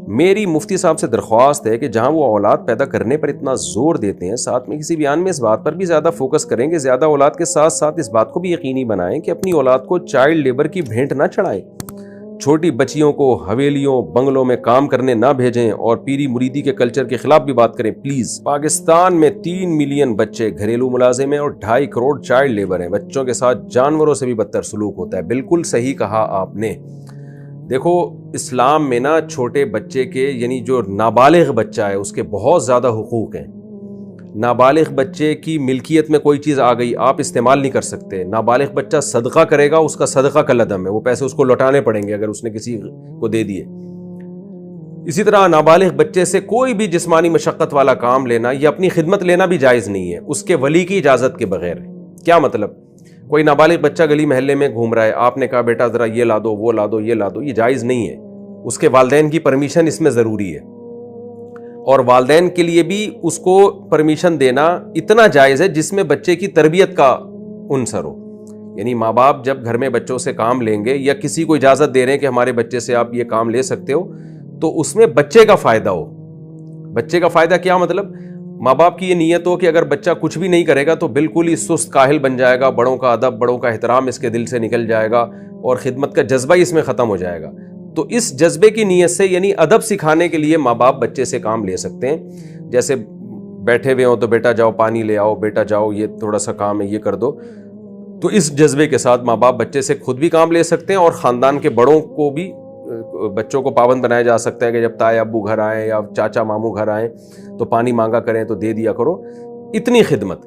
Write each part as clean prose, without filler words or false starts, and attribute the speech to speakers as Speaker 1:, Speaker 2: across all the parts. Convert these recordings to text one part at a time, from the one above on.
Speaker 1: میری مفتی صاحب سے درخواست ہے کہ جہاں وہ اولاد پیدا کرنے پر اتنا زور دیتے ہیں، ساتھ میں کسی بیان میں اس بات پر بھی زیادہ فوکس کریں کہ زیادہ اولاد کے ساتھ ساتھ اس بات کو بھی یقینی بنائیں کہ اپنی اولاد کو چائلڈ لیبر کی بھینٹ نہ چڑھائیں، چھوٹی بچیوں کو حویلیوں بنگلوں میں کام کرنے نہ بھیجیں، اور پیری مریدی کے کلچر کے خلاف بھی بات کریں پلیز۔ پاکستان میں 3 ملین بچے گھریلو ملازم ہیں اور 2.5 کروڑ چائلڈ لیبر ہیں۔ بچوں کے ساتھ جانوروں سے بھی بدتر سلوک ہوتا ہے۔ بالکل صحیح کہا آپ نے۔ دیکھو اسلام میں نا چھوٹے بچے کے یعنی جو نابالغ بچہ ہے اس کے بہت زیادہ حقوق ہیں۔ نابالغ بچے کی ملکیت میں کوئی چیز آ گئی آپ استعمال نہیں کر سکتے۔ نابالغ بچہ صدقہ کرے گا، اس کا صدقہ کالعدم ہے، وہ پیسے اس کو لوٹانے پڑیں گے اگر اس نے کسی کو دے دیے۔ اسی طرح نابالغ بچے سے کوئی بھی جسمانی مشقت والا کام لینا یا اپنی خدمت لینا بھی جائز نہیں ہے اس کے ولی کی اجازت کے بغیر۔ کیا مطلب؟ کوئی نابالغ بچہ گلی محلے میں گھوم رہا ہے، آپ نے کہا بیٹا ذرا یہ لا دو وہ لا دو یہ لا دو، یہ جائز نہیں ہے۔ اس کے والدین کی پرمیشن اس میں ضروری ہے، اور والدین کے لیے بھی اس کو پرمیشن دینا اتنا جائز ہے جس میں بچے کی تربیت کا عنصر ہو۔ یعنی ماں باپ جب گھر میں بچوں سے کام لیں گے یا کسی کو اجازت دے رہے ہیں کہ ہمارے بچے سے آپ یہ کام لے سکتے ہو، تو اس میں بچے کا فائدہ ہو۔ بچے کا فائدہ کیا مطلب؟ ماں باپ کی یہ نیت ہو کہ اگر بچہ کچھ بھی نہیں کرے گا تو بالکل ہی سست کاہل بن جائے گا، بڑوں کا ادب بڑوں کا احترام اس کے دل سے نکل جائے گا اور خدمت کا جذبہ ہی اس میں ختم ہو جائے گا۔ تو اس جذبے کی نیت سے یعنی ادب سکھانے کے لیے ماں باپ بچے سے کام لے سکتے ہیں۔ جیسے بیٹھے ہوئے ہوں تو بیٹا جاؤ پانی لے آؤ، بیٹا جاؤ یہ تھوڑا سا کام ہے یہ کر دو۔ تو اس جذبے کے ساتھ ماں باپ بچے سے خود بھی کام لے سکتے ہیں، اور خاندان کے بڑوں کو بھی بچوں کو پابند بنایا جا سکتا ہے کہ جب تائے ابو گھر آئیں یا چاچا ماموں گھر آئیں تو پانی مانگا کریں تو دے دیا کرو۔ اتنی خدمت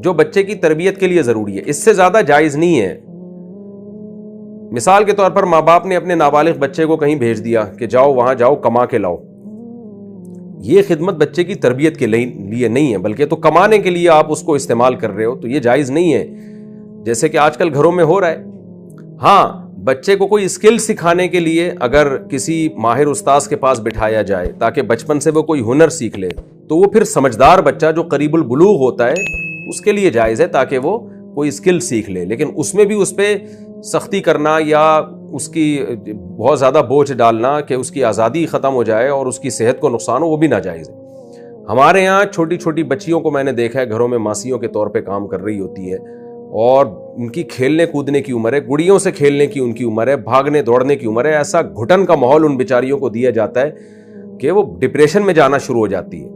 Speaker 1: جو بچے کی تربیت کے لیے ضروری ہے، اس سے زیادہ جائز نہیں ہے۔ مثال کے طور پر ماں باپ نے اپنے نابالغ بچے کو کہیں بھیج دیا کہ جاؤ وہاں جاؤ کما کے لاؤ، یہ خدمت بچے کی تربیت کے لیے نہیں ہے بلکہ تو کمانے کے لیے آپ اس کو استعمال کر رہے ہو، تو یہ جائز نہیں ہے، جیسے کہ آج کل گھروں میں ہو رہا ہے۔ ہاں بچے کو کوئی اسکل سکھانے کے لیے اگر کسی ماہر استاذ کے پاس بٹھایا جائے تاکہ بچپن سے وہ کوئی ہنر سیکھ لے، تو وہ پھر سمجھدار بچہ جو قریب البلوغ ہوتا ہے اس کے لیے جائز ہے تاکہ وہ کوئی اسکل سیکھ لے، لیکن اس میں بھی اس پہ سختی کرنا یا اس کی بہت زیادہ بوجھ ڈالنا کہ اس کی آزادی ختم ہو جائے اور اس کی صحت کو نقصان ہو، وہ بھی ناجائز ہے۔ ہمارے یہاں چھوٹی چھوٹی بچیوں کو میں نے دیکھا ہے گھروں میں ماسیوں کے طور پہ کام کر رہی ہوتی ہے، اور ان کی کھیلنے کودنے کی عمر ہے، گڑیوں سے کھیلنے کی ان کی عمر ہے، بھاگنے دوڑنے کی عمر ہے۔ ایسا گھٹن کا ماحول ان بیچاریوں کو دیا جاتا ہے کہ وہ ڈپریشن میں جانا شروع ہو جاتی ہے،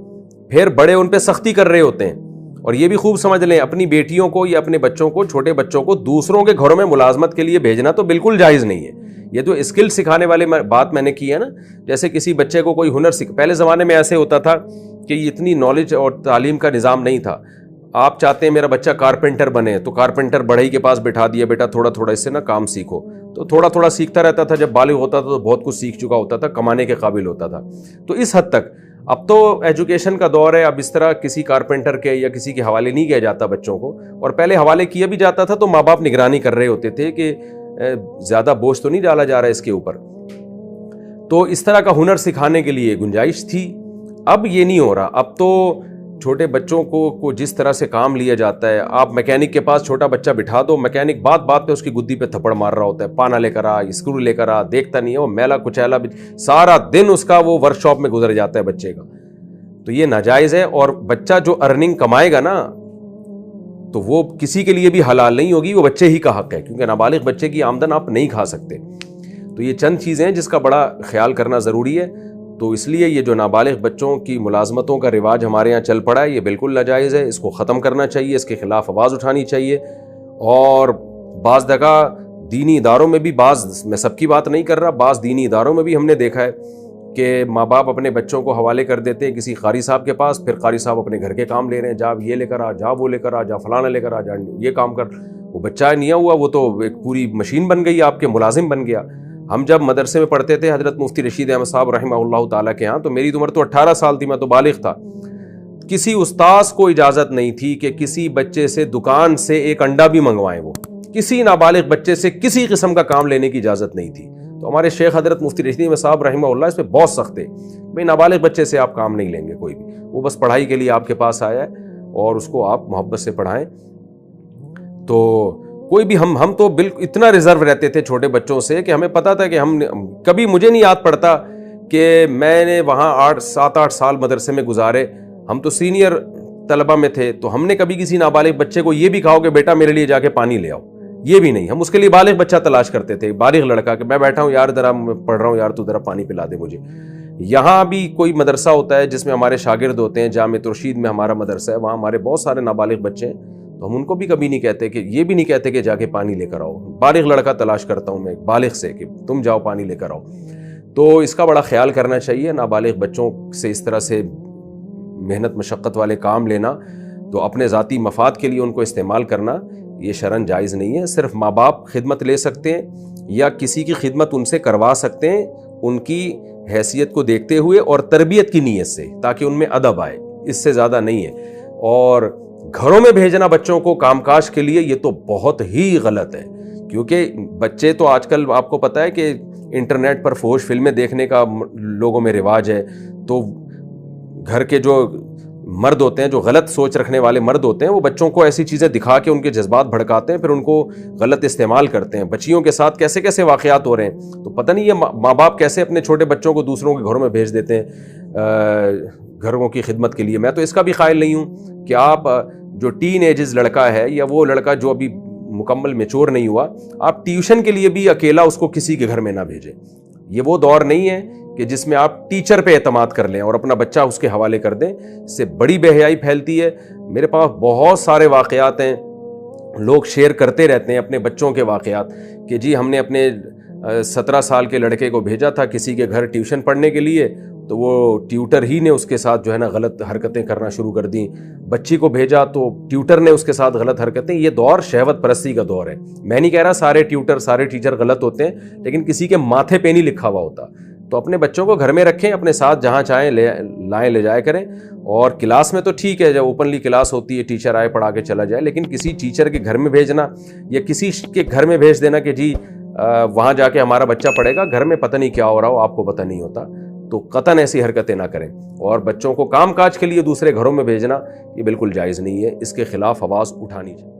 Speaker 1: پھر بڑے ان پہ سختی کر رہے ہوتے ہیں۔ اور یہ بھی خوب سمجھ لیں اپنی بیٹیوں کو یا اپنے بچوں کو، چھوٹے بچوں کو دوسروں کے گھروں میں ملازمت کے لیے بھیجنا تو بالکل جائز نہیں ہے۔ یہ جو اسکل سکھانے والے بات میں نے کی ہے نا، جیسے کسی بچے کو کوئی ہنر پہلے زمانے میں ایسے ہوتا تھا کہ اتنی نالج اور تعلیم کا نظام نہیں تھا۔ آپ چاہتے ہیں میرا بچہ کارپینٹر بنے تو کارپینٹر بڑھئی کے پاس بٹھا دیا، بیٹا تھوڑا تھوڑا اس سے نا کام سیکھو، تو تھوڑا تھوڑا سیکھتا رہتا تھا، جب بالغ ہوتا تھا تو بہت کچھ سیکھ چکا ہوتا تھا، کمانے کے قابل ہوتا تھا۔ تو اس حد تک اب تو ایجوکیشن کا دور ہے، اب اس طرح کسی کارپینٹر کے یا کسی کے حوالے نہیں کیا جاتا بچوں کو، اور پہلے حوالے کیا بھی جاتا تھا تو ماں باپ نگرانی کر رہے ہوتے تھے کہ زیادہ بوجھ تو نہیں ڈالا جا رہا ہے اس کے اوپر۔ تو اس طرح کا ہنر سکھانے کے لیے گنجائش تھی، اب یہ نہیں ہو رہا۔ اب تو چھوٹے بچوں کو جس طرح سے کام لیا جاتا ہے، آپ میکینک کے پاس چھوٹا بچہ بٹھا دو، میکینک بات بات پہ اس کی گدی پہ تھپڑ مار رہا ہوتا ہے، پانا لے کر آ، اسکرو لے کر آ، دیکھتا نہیں ہے، وہ میلا کچیلا سارا دن اس کا وہ ورک شاپ میں گزر جاتا ہے بچے کا۔ تو یہ ناجائز ہے، اور بچہ جو ارننگ کمائے گا نا تو وہ کسی کے لیے بھی حلال نہیں ہوگی، وہ بچے ہی کا حق ہے، کیونکہ نابالغ بچے کی آمدن آپ نہیں کھا سکتے۔ تو یہ چند چیزیں ہیں جس کا بڑا خیال کرنا ضروری ہے۔ تو اس لیے یہ جو نابالغ بچوں کی ملازمتوں کا رواج ہمارے یہاں چل پڑا ہے یہ بالکل ناجائز ہے، اس کو ختم کرنا چاہیے، اس کے خلاف آواز اٹھانی چاہیے۔ اور بعض جگہ دینی اداروں میں بھی، میں سب کی بات نہیں کر رہا، بعض دینی اداروں میں بھی ہم نے دیکھا ہے کہ ماں باپ اپنے بچوں کو حوالے کر دیتے ہیں کسی قاری صاحب کے پاس، پھر قاری صاحب اپنے گھر کے کام لے رہے ہیں، جا یہ لے کر آ، جا وہ لے کر آ، جا فلانا لے کر آ، جا یہ کام کر۔ وہ بچہ نہیں ہوا، وہ تو ایک پوری مشین بن گئی، آپ کے ملازم بن گیا۔ ہم جب مدرسے میں پڑھتے تھے حضرت مفتی رشید احمد صاحب رحمہ اللہ تعالیٰ کے ہاں، تو میری عمر تو 18 سال تھی، میں تو بالغ تھا۔ کسی استاذ کو اجازت نہیں تھی کہ کسی بچے سے دکان سے ایک انڈا بھی منگوائیں، وہ کسی نابالغ بچے سے کسی قسم کا کام لینے کی اجازت نہیں تھی۔ تو ہمارے شیخ حضرت مفتی رشید احمد صاحب رحمہ اللہ اس پہ بہت سخت تھے، بھئی نابالغ بچے سے آپ کام نہیں لیں گے کوئی بھی، وہ بس پڑھائی کے لیے آپ کے پاس آیا ہے اور اس کو آپ محبت سے پڑھائیں۔ تو کوئی بھی ہم تو بالکل اتنا ریزرو رہتے تھے چھوٹے بچوں سے کہ ہمیں پتا تھا کہ ہم کبھی، مجھے نہیں یاد پڑتا کہ میں نے وہاں 7-8 سال مدرسے میں گزارے، ہم تو سینئر طلبہ میں تھے، تو ہم نے کبھی کسی نابالغ بچے کو یہ بھی کہا کہ بیٹا میرے لیے جا کے پانی لے آؤ، یہ بھی نہیں. ہم اس کے لیے بالغ بچہ تلاش کرتے تھے، بالغ لڑکا، کہ میں بیٹھا ہوں یار ذرا میں پڑھ رہا ہوں یار تو ذرا پانی پلا دے مجھے. یہاں بھی کوئی مدرسہ ہوتا ہے جس میں ہمارے شاگرد ہوتے ہیں، جامع رشید میں ہمارا مدرسہ ہے، وہاں ہمارے بہت سارے نابالغ بچے ہیں، تو ہم ان کو بھی کبھی نہیں کہتے کہ یہ بھی نہیں کہتے کہ جا کے پانی لے کر آؤ. بالغ لڑکا تلاش کرتا ہوں میں بالغ سے کہ تم جاؤ پانی لے کر آؤ. تو اس کا بڑا خیال کرنا چاہیے. نابالغ بچوں سے اس طرح سے محنت مشقت والے کام لینا، تو اپنے ذاتی مفاد کے لیے ان کو استعمال کرنا، یہ شرعاً جائز نہیں ہے. صرف ماں باپ خدمت لے سکتے ہیں یا کسی کی خدمت ان سے کروا سکتے ہیں، ان کی حیثیت کو دیکھتے ہوئے اور تربیت کی نیت سے، تاکہ ان میں ادب آئے، اس سے زیادہ نہیں ہے. اور گھروں میں بھیجنا بچوں کو کام کاج کے لیے، یہ تو بہت ہی غلط ہے، کیونکہ بچے تو آج کل آپ کو پتہ ہے کہ انٹرنیٹ پر فحش فلمیں دیکھنے کا لوگوں میں رواج ہے. تو گھر کے جو مرد ہوتے ہیں، جو غلط سوچ رکھنے والے مرد ہوتے ہیں، وہ بچوں کو ایسی چیزیں دکھا کے ان کے جذبات بھڑکاتے ہیں، پھر ان کو غلط استعمال کرتے ہیں. بچیوں کے ساتھ کیسے کیسے واقعات ہو رہے ہیں، تو پتہ نہیں یہ ماں باپ کیسے اپنے چھوٹے بچوں کو دوسروں کے گھروں میں بھیج دیتے ہیں گھروں کی خدمت کے لیے. میں تو اس کا بھی قائل نہیں ہوں کہ آپ جو ٹین ایجز لڑکا ہے یا وہ لڑکا جو ابھی مکمل میچور نہیں ہوا، آپ ٹیوشن کے لیے بھی اکیلا اس کو کسی کے گھر میں نہ بھیجیں. یہ وہ دور نہیں ہے کہ جس میں آپ ٹیچر پہ اعتماد کر لیں اور اپنا بچہ اس کے حوالے کر دیں. اس سے بڑی بے حیائی پھیلتی ہے. میرے پاس بہت سارے واقعات ہیں، لوگ شیئر کرتے رہتے ہیں اپنے بچوں کے واقعات، کہ جی ہم نے اپنے 17 سال کے لڑکے کو بھیجا تھا کسی کے گھر ٹیوشن پڑھنے کے لیے، تو وہ ٹیوٹر ہی نے اس کے ساتھ جو ہے نا غلط حرکتیں کرنا شروع کر دیں. بچی کو بھیجا تو ٹیوٹر نے اس کے ساتھ غلط حرکتیں. یہ دور شہوت پرستی کا دور ہے. میں نہیں کہہ رہا سارے ٹیوٹر سارے ٹیچر غلط ہوتے ہیں، لیکن کسی کے ماتھے پہ نہیں لکھا ہوا ہوتا. تو اپنے بچوں کو گھر میں رکھیں، اپنے ساتھ جہاں چاہیں لائیں لے جایا کریں. اور کلاس میں تو ٹھیک ہے، جب اوپنلی کلاس ہوتی ہے ٹیچر آئے پڑھا کے چلا جائے، لیکن کسی ٹیچر کے گھر میں بھیجنا یا کسی کے گھر میں بھیج دینا کہ جی وہاں جا کے ہمارا بچہ پڑھے گا، گھر میں پتہ نہیں کیا ہو رہا ہو، آپ کو پتہ نہیں ہوتا، تو قطعاً ایسی حرکتیں نہ کریں. اور بچوں کو کام کاج کے لیے دوسرے گھروں میں بھیجنا یہ بالکل جائز نہیں ہے. اس کے خلاف آواز اٹھانی چاہیے.